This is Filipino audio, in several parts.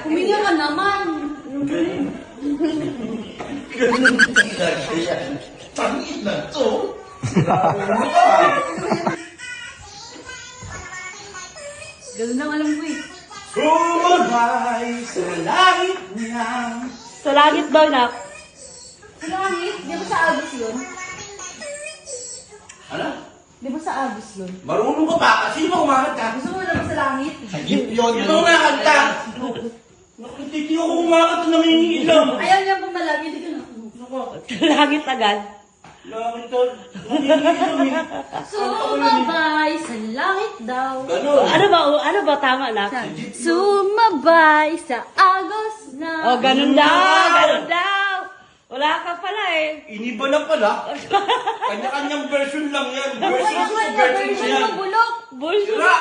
Huminga ka naman. Ganun talaga yan. Tangin na to. Ganun lang alam ko eh. Sumabay sa langit niya. Sa langit daw, nak. Sa langit, di ba sa Agos yun? Ano? Di ba sa Agos yun? Marunong ka ba? Sino ba kumakanta? Gusto mo naman sa langit? Ayun yun. Sino kumakanta? Hindi ako kumakanta na nangingilam. Ayaw niya pong malagi, di ka na. Sa langit agad. Langit to. Nangingilam eh. Sumabay sa langit daw. Ganun. Ano ba tama, nak? Sumabay sa Agos na. Oh, ganun daw. Wala ka pala eh. Iniba na pala. Kanya-kanyang version lang yan. Version ko, version ko yan. Bulok. Bullshit. Sira!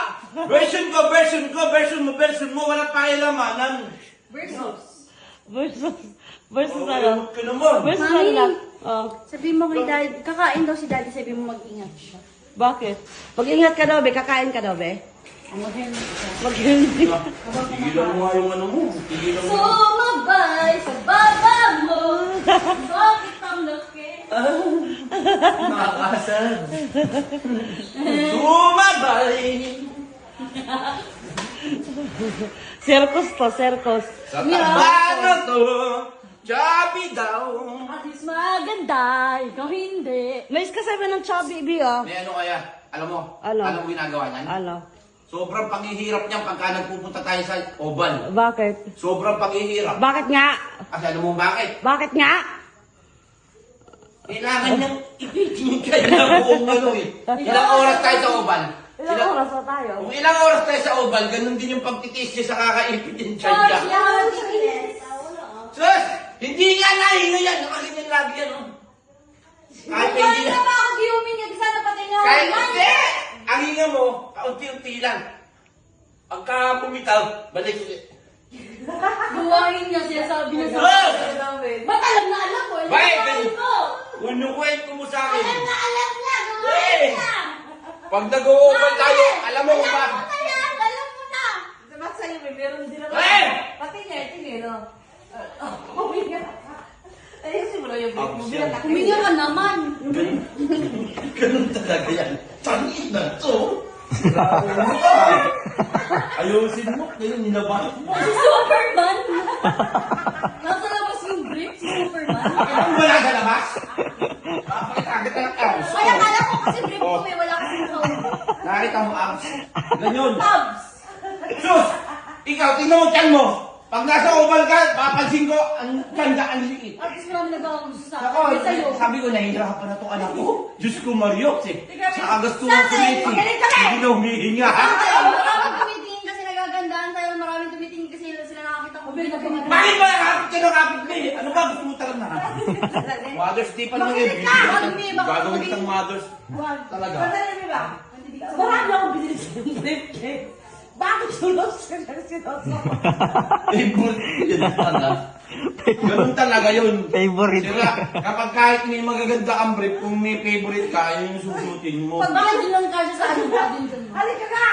Version ko, version mo. Wala pakilamanan. Versus. Versus ano? Ayun ka naman. Versus Mami. ano, nak? Oh. Sabi mo kay daddy, kakain daw si daddy, sabi mo mag-ingat siya. Bakit? Mag-ingat ka daw, be. Kakain ka daw, be. Mag-ingat. Tigilan mo nga yung ano mo. Tigilan mo. Sumabay sa baba mo. Bakit ang laki? Nakakasad. Sumabay. Circus to, circus. Sa tabano to. Chubby daw. At least maganda, ikaw hindi. May kasabi ng chubby, be, oh. May ano kaya? Alam mo? Ano? Alam mo ginagawa niyan? Ano? Sobrang paghihirap niyan pagka nagpupunta tayo sa oval. Bakit? Sobrang paghihirap. Bakit nga? Kasi alam mo bakit? Bakit nga? Kailangan niyang ipitingin kayo na buong ano eh. Ilang oras tayo sa oval? Ilang oras na tayo? Kung ilang oras tayo sa oval, ganun din yung pagtitiis niya sa kakaipit yung tiyan niya. Sus! Hindi nga nahinga yan! Nakaganyan lagi yan, oh. Kahit Kaya hindi na ba ako giumin niya? Sana patay nga Kahit naman. hindi! Ang hinga mo, kaunti-unti lang. Pagka bumitaw, balik ulit. Buwangin niya siya, sabi niya sa Sus! ba't alam na alam mo? Bay, Alam mo! Unukwento mo sa akin. Alam na alam niya! Eh! Gawin niya! Pag nag-o-oval tayo, alam mo kung Alam mo bakit. na yan! Alam mo na! Diba sa'yo, may meron din naman. Eh! Pati niya, tingin, no? Ayusin mo na yung break mo. Huminga ka naman! Ganun talaga yan. Tangin na to. Ayusin mo, kayo nilabas mo. Si Superman! Nasa labas yung brief, si Superman. Ano wala sa labas? Papakita kita ng abs. Kaya kala ko kasi brief ko eh, wala kasing sound. Nakita mo abs? Ganyan. Tabs! Sus! Ikaw, tingnan mo tiyan mo. Pag nasa oval ka, papansin ko, ang ganda, ang liit. At least marami nagawa gusto sa Ako, akin. Sa'yo. sabi ko, nahihirapan na itong anak ko. Diyos ko, Mario, eh. Sa gusto ko Tatay, kumiti. magaling ka, eh. Hindi na humihinga. Maraming tumitingin kasi nagagandaan tayo. Maraming tumitingin kasi sila nakakita ko. Bakit ba nakapit ka ng kapit mo eh? Ano ba gusto mo talaga na? Mother's Day pa lang eh. Makinig ka, Magmi, baka Gagawin maging- kitang Mother's talaga. Marami akong binili sa briefcase. Bakit sulos ka na sinos? Favorite yun talaga. Ganun talaga yun. Favorite. Sira, kapag kahit may magaganda kang brief, kung may favorite ka, yun yung susutin mo. Pag bakit din lang kasya sa ano ba din dun? Halika ka!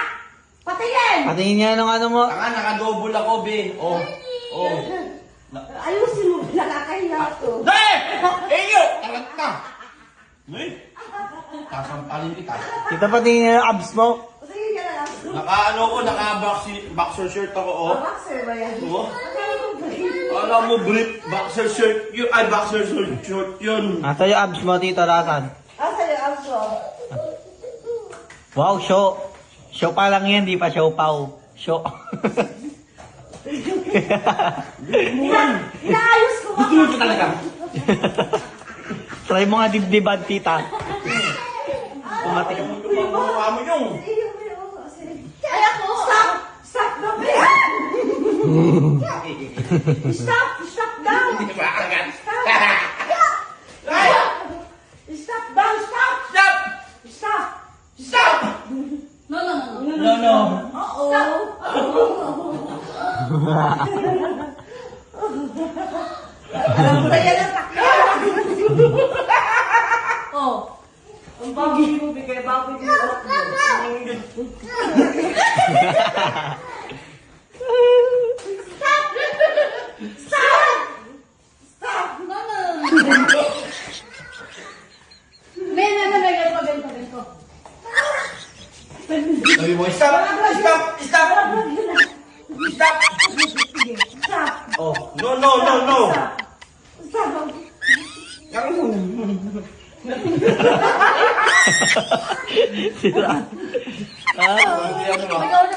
Patingin! Patingin niya ng ano mo. Saka nakadouble ako, be. Oh. Oh. Ayusin mo, nakakahiya to. Dahil! Eh, yun! Talag ka! Eh, sasampalin kita. Kita patingin niya yung abs mo. Patingin ka na lang. Naka-ano ko, naka-boxer shirt ako, oh. Boxer ba yan? Oh. Akala ko brief. Alam mo, brief, boxer shirt yun. Ay, boxer shirt yun. Nasa yung abs mo, Tito Rasan. Asa yung abs mo? Wow, show. Show pa lang yan, di pa show pau. Show. Inaayos ko Gusto mo ito talaga? Try mo nga dibdiban, tita. Pumatik. Mukha mo yung. Ay ako! Stop! Stop the break! Stop! Stop down! Hindi ba agad? Stop down! Stop! Stop! Stop! Stop! No, no, no, no. No, no. Alam mo na yan ang takya! Oh. Ang bagay mo, bigay bagay mo. Stop! Sabi mo, stop! Stop! Stop! Stop! Stop. Oh, no, no, no, no! Stop. Sira. Ano ba?